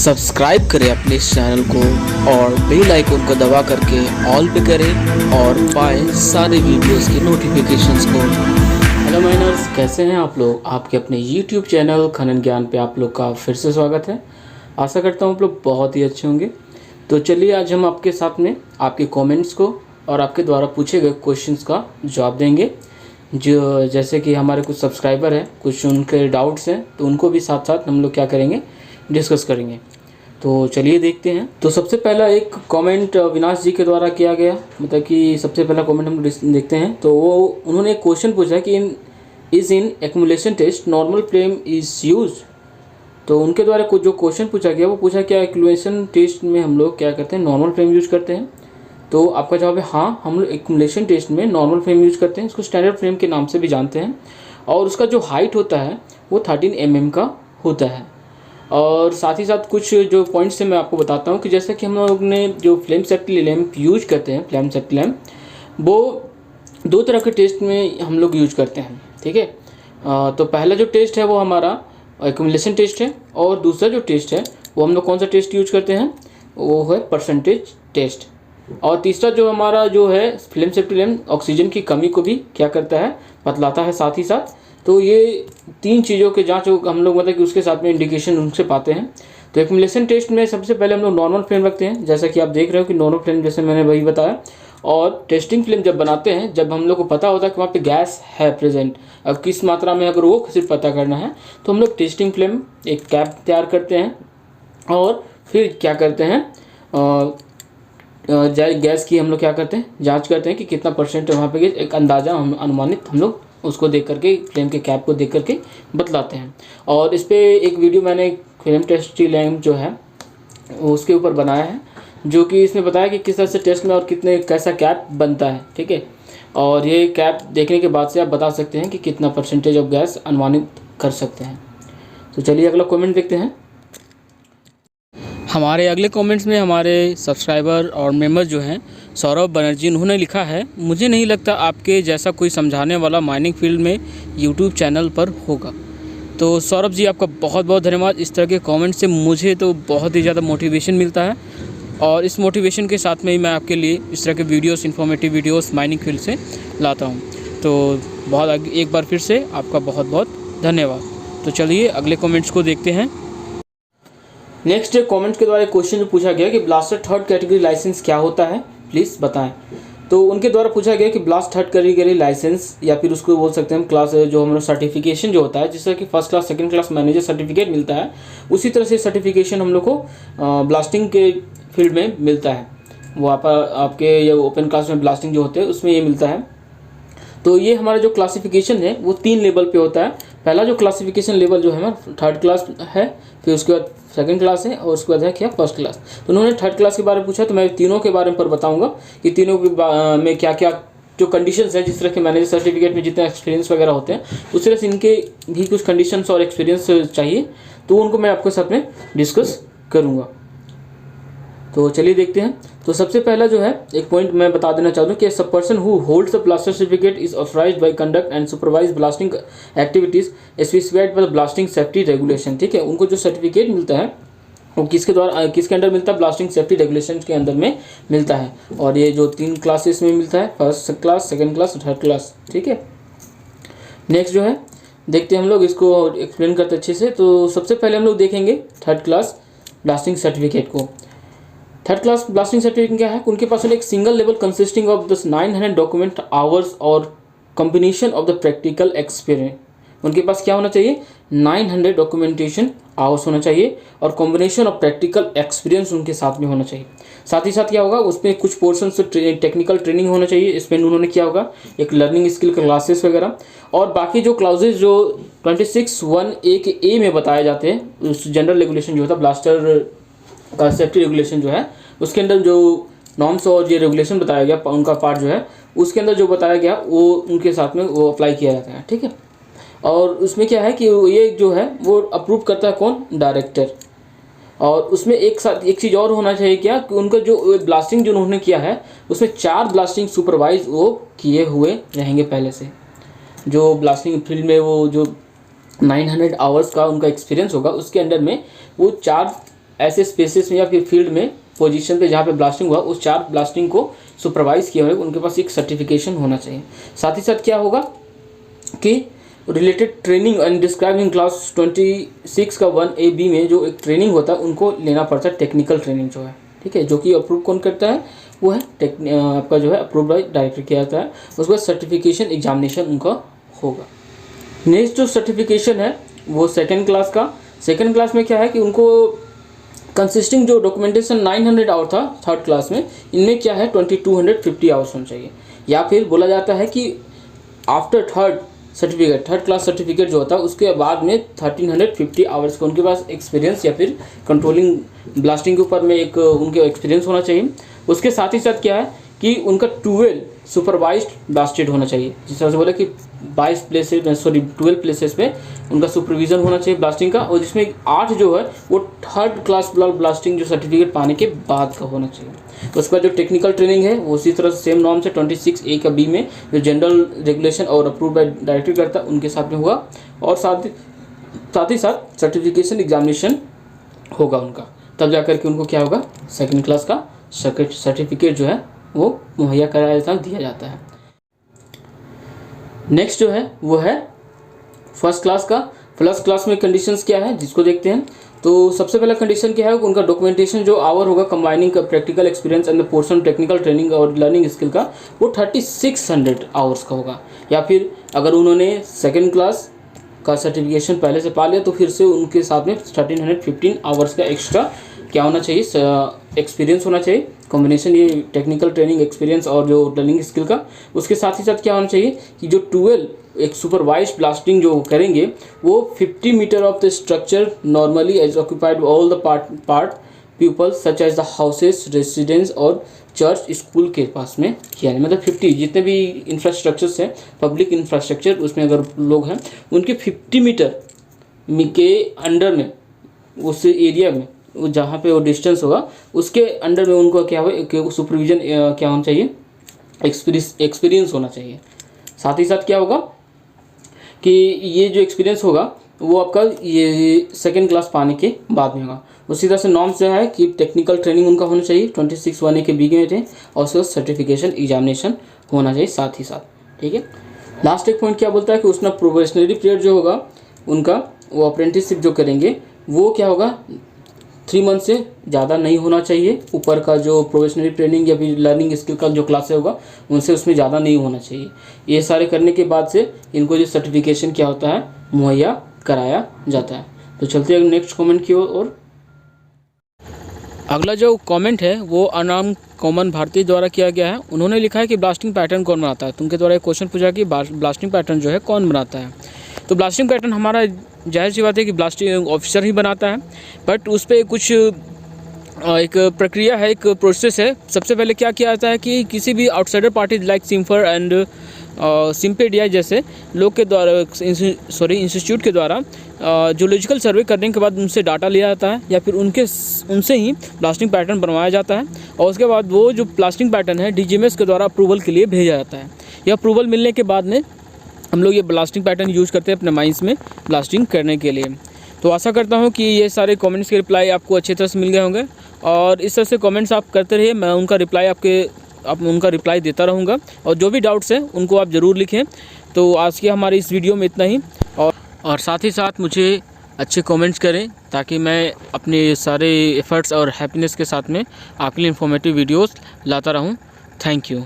Subscribe करें अपने इस चैनल को और बेल आइकन को दबा करके ऑल पे करें और पाएं सारे वीडियोस की नोटिफिकेशंस को। हेलो माइनर्स, कैसे हैं आप लोग। आपके अपने यूट्यूब चैनल खनन ज्ञान पे आप लोग का फिर से स्वागत है। आशा करता हूँ आप लोग बहुत ही अच्छे होंगे। तो चलिए आज हम आपके साथ में आपके कमेंट्स को और आपके द्वारा पूछे गए क्वेश्चंस का जवाब देंगे। जो जैसे कि हमारे कुछ सब्सक्राइबर हैं, कुछ उनके डाउट्स हैं, तो उनको भी साथ साथ हम लोग क्या करेंगे, डिस्कस करेंगे। तो चलिए देखते हैं। तो सबसे पहला एक कमेंट विनाश जी के द्वारा किया गया, मतलब कि सबसे पहला कमेंट हम देखते हैं। तो वो उन्होंने एक क्वेश्चन पूछा कि in accumulation test normal flame is use. तो उनके द्वारा कुछ जो क्वेश्चन पूछा गया वो पूछा क्या एक्युमुलेशन टेस्ट में हम लोग क्या करते हैं, नॉर्मल फ्लेम यूज करते हैं। तो आपका जवाब है हाँ, हम लोग एक्युमुलेशन टेस्ट में नॉर्मल फ्लेम यूज करते हैं। इसको स्टैंडर्ड फ्लेम के नाम से भी जानते हैं। और उसका जो हाइट होता है वो 13 mm का होता है। और साथ ही साथ कुछ जो पॉइंट्स से मैं आपको बताता हूँ कि जैसे कि हम लोग ने जो फ्लेम सेफ्टी लैम्प यूज करते हैं, फ्लेम सेफ्टी लैम्प, वो दो तरह के टेस्ट में हम लोग यूज करते हैं। ठीक है। तो पहला जो टेस्ट है वो हमारा एक्युमुलेशन टेस्ट है, और दूसरा जो टेस्ट है वो हम लोग कौन सा टेस्ट यूज करते हैं, वो है परसेंटेज टेस्ट। और तीसरा जो हमारा जो है फ्लेम सेफ्टी लैम्प ऑक्सीजन की कमी को भी क्या करता है, बतलाता है साथ ही साथ। तो ये तीन चीज़ों के जांच हम लोग मतलब कि उसके साथ में इंडिकेशन उनसे पाते हैं। तो एक्युमुलेशन टेस्ट में सबसे पहले हम लोग नॉर्मल फ्लेम रखते हैं, जैसा कि आप देख रहे हो कि नॉर्मल फ्लेम जैसे मैंने वही बताया। और टेस्टिंग फ्लेम जब बनाते हैं, जब हम लोग को पता होता है कि वहाँ पे गैस है प्रेजेंट, अब किस मात्रा में, अगर वो सिर्फ पता करना है तो हम लोग टेस्टिंग फ्लेम एक कैप तैयार करते हैं और फिर क्या करते हैं, गैस की हम लोग क्या करते हैं, जांच करते हैं कि कितना परसेंट है वहाँ पे, एक अंदाज़ा अनुमानित हम लोग उसको देख करके, फ्लेम के कैप को देख करके बतलाते हैं। और इस पर एक वीडियो मैंने फ्लेम टेस्टिंग लैम्प जो है उसके ऊपर बनाया है, जो कि इसमें बताया कि किस तरह से टेस्ट में और कितने कैसा कैप बनता है। ठीक है। और ये कैप देखने के बाद से आप बता सकते हैं कि कितना परसेंटेज ऑफ गैस अनुमानित कर सकते हैं। तो चलिए अगला कमेंट देखते हैं। हमारे अगले कमेंट्स में हमारे सब्सक्राइबर और मेंबर जो हैं सौरभ बनर्जी, उन्होंने लिखा है, मुझे नहीं लगता आपके जैसा कोई समझाने वाला माइनिंग फील्ड में यूट्यूब चैनल पर होगा। तो सौरभ जी आपका बहुत बहुत धन्यवाद। इस तरह के कमेंट से मुझे तो बहुत ही ज़्यादा मोटिवेशन मिलता है, और इस मोटिवेशन के साथ में ही मैं आपके लिए इस तरह के videos, informative videos mining field से लाता हूँ। तो बहुत एक बार फिर से आपका बहुत बहुत धन्यवाद। तो चलिए अगले कमेंट्स को देखते हैं। नेक्स्ट कमेंट के द्वारा क्वेश्चन जो पूछा गया कि ब्लास्टर थर्ड कैटेगरी लाइसेंस क्या होता है, प्लीज़ बताएं। तो उनके द्वारा पूछा गया कि ब्लास्ट थर्ड कैटेगरी लाइसेंस, या फिर उसको बोल सकते हैं हम क्लास, जो हमारा सर्टिफिकेशन जो होता है, जिससे कि first class second class manager certificate मिलता है, उसी तरह से सर्टिफिकेशन हम लोग को ब्लास्टिंग के फील्ड में मिलता है। वो आपके ये ओपन क्लास में ब्लास्टिंग जो होते हैं उसमें ये मिलता है। तो ये हमारा जो क्लासिफिकेशन है वो 3 लेवल पे होता है। पहला जो क्लासिफिकेशन लेवल जो है हमारा थर्ड क्लास है, फिर उसके बाद सेकंड क्लास है, और उसके बाद है क्या, फर्स्ट क्लास। तो उन्होंने थर्ड क्लास के बारे में पूछा, तो मैं तीनों के बारे में पर बताऊंगा कि तीनों के में क्या क्या जो कंडीशंस है। जिस तरह के मैनेजर सर्टिफिकेट में जितने एक्सपीरियंस वगैरह होते हैं, उस तरह से इनके भी कुछ कंडीशंस और एक्सपीरियंस चाहिए, तो उनको मैं आपके साथ में डिस्कस करूँगा। तो चलिए देखते हैं। तो सबसे पहला जो है एक पॉइंट मैं बता देना चाहता हूँ कि सब person who holds the blaster certificate is authorised by conduct and supervise blasting activities specified by the blasting safety regulation. ठीक है। उनको जो सर्टिफिकेट मिलता है वो किसके द्वारा, किसके अंडर मिलता है, ब्लास्टिंग सेफ्टी रेगुलेशन के अंदर में मिलता है। और ये जो 3 क्लासेस में मिलता है, first class, second class, third class. ठीक है। नेक्स्ट जो है देखते हैं हम लोग, इसको एक्सप्लेन करते अच्छे से। तो सबसे पहले हम लोग देखेंगे थर्ड क्लास ब्लास्टिंग सर्टिफिकेट को। थर्ड क्लास ब्लास्टिंग सर्टिफिकेट क्या है, उनके पास एक single level consisting of the 900 document hours और combination of the practical experience. उनके पास क्या होना चाहिए, 900 डॉक्यूमेंटेशन आवर्स होना चाहिए, और कॉम्बिनेशन ऑफ प्रैक्टिकल एक्सपीरियंस उनके साथ में होना चाहिए। साथ ही साथ क्या होगा, उसमें कुछ पोर्शन से टेक्निकल ट्रेनिंग होना चाहिए। इसमें उन्होंने क्या होगा, एक लर्निंग स्किल क्लासेस वगैरह, और बाकी जो क्लाउजेज जो 26(1)(a) के ए में बताए जाते हैं, उस जनरल रेगुलेशन जो होता है ब्लास्टर का सेफ्टी रेगुलेशन जो है, उसके अंदर जो नॉर्म्स और ये रेगुलेशन बताया गया, उनका पार्ट जो है उसके अंदर जो बताया गया वो उनके साथ में वो अप्लाई किया जाता है। ठीक है। और उसमें क्या है कि ये जो है वो अप्रूव करता है कौन, डायरेक्टर। और उसमें एक साथ एक चीज़ और होना चाहिए क्या, कि उनका जो ब्लास्टिंग जो उन्होंने किया है उसमें 4 ब्लास्टिंग सुपरवाइज वो किए हुए रहेंगे पहले से। जो ब्लास्टिंग फील्ड में वो जो 900 आवर्स का उनका एक्सपीरियंस होगा, उसके अंडर में वो 4 ऐसे स्पेसेस में या फिर फील्ड में पोजीशन पे जहाँ पे ब्लास्टिंग हुआ उस 4 ब्लास्टिंग को सुपरवाइज किया होगा, उनके पास एक सर्टिफिकेशन होना चाहिए। साथ ही साथ क्या होगा कि related training and describing class 26 का 1AB में जो एक ट्रेनिंग होता है उनको लेना पड़ता है, टेक्निकल ट्रेनिंग जो है, ठीक है, जो कि अप्रूव कौन करता है, वो है आपका जो है अप्रूव बाय डायरेक्टर किया जाता है। उसके बाद सर्टिफिकेशन एग्जामिनेशन उनका होगा। नेक्स्ट जो सर्टिफिकेशन है वो सेकेंड क्लास में क्या है कि उनको कंसिस्टिंग जो डॉक्यूमेंटेशन 900 आवर था थर्ड क्लास में, इनमें क्या है 2250 आवर्स होना चाहिए। या फिर बोला जाता है कि आफ्टर थर्ड क्लास सर्टिफिकेट जो होता है उसके बाद में 1350 आवर्स का उनके पास एक्सपीरियंस या फिर कंट्रोलिंग ब्लास्टिंग के ऊपर में एक उनके एक्सपीरियंस होना चाहिए। उसके साथ ही साथ क्या है कि उनका 12 सुपरवाइज्ड ब्लास्टेड होना चाहिए, जिस तरह से बोला कि 12 प्लेसेस पे उनका सुपरविजन होना चाहिए ब्लास्टिंग का, और जिसमें 8 जो है वो थर्ड क्लास ब्लास्टिंग जो सर्टिफिकेट पाने के बाद का होना चाहिए। तो उसका जो टेक्निकल ट्रेनिंग है वो उसी तरह से सेम नॉर्म से 26A का B में जो जनरल रेगुलेशन और अप्रूव बाय डायरेक्टर करता है उनके साथ में हुआ, और साथ ही साथ सर्टिफिकेशन एग्जामिनेशन होगा उनका, तब जाकर के उनको क्या होगा सेकेंड क्लास का सर्टिफिकेट जो है वो मुहैया कराया जाता है, दिया जाता है। नेक्स्ट जो है वो है फर्स्ट क्लास में कंडीशंस क्या है जिसको देखते हैं। तो सबसे पहला कंडीशन क्या है, उनका डॉक्यूमेंटेशन जो आवर होगा कंबाइनिंग का practical experience and the portion technical training और लर्निंग स्किल का वो 3600 आवर्स का होगा। या फिर अगर उन्होंने सेकेंड क्लास का सर्टिफिकेशन पहले से पा लिया तो फिर से उनके साथ में 1315 आवर्स का एक्स्ट्रा क्या होना चाहिए, एक्सपीरियंस होना चाहिए, कॉम्बिनेशन ये टेक्निकल ट्रेनिंग एक्सपीरियंस और जो लर्निंग स्किल का। उसके साथ ही साथ क्या होना चाहिए कि जो 12 एक सुपरवाइज्ड ब्लास्टिंग जो करेंगे वो 50 metre of the structure normally as occupied all the part peoples such as the houses residence और चर्च स्कूल के पास में किया है। मतलब 50 जितने भी इंफ्रास्ट्रक्चर्स हैं पब्लिक इंफ्रास्ट्रक्चर उसमें अगर लोग हैं उनके 50 मीटर के अंडर में उस एरिया में वो जहाँ पे वो डिस्टेंस होगा उसके अंडर में उनको क्या हो सुपरविजन क्या होना चाहिए, एक्सपीरियंस होना चाहिए। साथ ही साथ क्या होगा कि ये जो एक्सपीरियंस होगा वो आपका ये सेकेंड क्लास पाने के बाद में होगा। उसी तरह से नॉर्म्स जो है कि टेक्निकल ट्रेनिंग उनका होना चाहिए 26(1)A के B में थे, और उसके बाद सर्टिफिकेशन एग्जामिनेशन होना चाहिए साथ ही साथ, ठीक है। लास्ट एक पॉइंट क्या बोलता है कि उसमें प्रोबेशनरी पीरियड जो होगा उनका वो अप्रेंटिसशिप जो करेंगे वो क्या होगा 3 मंथ से ज़्यादा नहीं होना चाहिए। ऊपर का जो प्रोफेशनल ट्रेनिंग या फिर लर्निंग स्किल का जो क्लास होगा उनसे उसमें ज़्यादा नहीं होना चाहिए। ये सारे करने के बाद से इनको जो सर्टिफिकेशन क्या होता है मुहैया कराया जाता है। तो चलते हैं नेक्स्ट कमेंट की ओर। अगला जो कमेंट है वो अनाम कॉमन भारती द्वारा किया गया है। उन्होंने लिखा है कि ब्लास्टिंग पैटर्न कौन बनाता है। तो उनके द्वारा एक क्वेश्चन पूछा कि ब्लास्टिंग पैटर्न जो है कौन बनाता है। तो ब्लास्टिंग पैटर्न हमारा जाहिर सी बात है कि ब्लास्टिंग ऑफिसर ही बनाता है, बट उस पर कुछ एक प्रक्रिया है, एक प्रोसेस है। सबसे पहले क्या किया जाता है कि किसी भी आउटसाइडर पार्टी लाइक सिम्फर एंड सिम्पेडिया जैसे लोग के द्वारा इंस्टीट्यूट के द्वारा जूलॉजिकल सर्वे करने के बाद उनसे डाटा लिया जाता है या फिर उनसे ही ब्लास्टिंग पैटर्न बनवाया जाता है, और उसके बाद वो जो ब्लास्टिंग पैटर्न है DGMS के द्वारा अप्रूवल के लिए भेजा जाता है। यह अप्रूवल मिलने के बाद में हम लोग ये ब्लास्टिंग पैटर्न यूज़ करते हैं अपने माइंस में ब्लास्टिंग करने के लिए। तो आशा करता हूँ कि ये सारे कमेंट्स के रिप्लाई आपको अच्छी तरह से मिल गए होंगे, और इस तरह से कमेंट्स आप करते रहिए, मैं उनका रिप्लाई देता रहूँगा, और जो भी डाउट्स हैं उनको आप ज़रूर लिखें। तो आज की हमारी इस वीडियो में इतना ही, और साथ ही साथ मुझे अच्छे कमेंट्स करें ताकि मैं अपने सारे एफ़र्ट्स और हैप्पीनेस के साथ में आपके लिए इन्फॉर्मेटिव वीडियोस लाता रहूं। Thank you.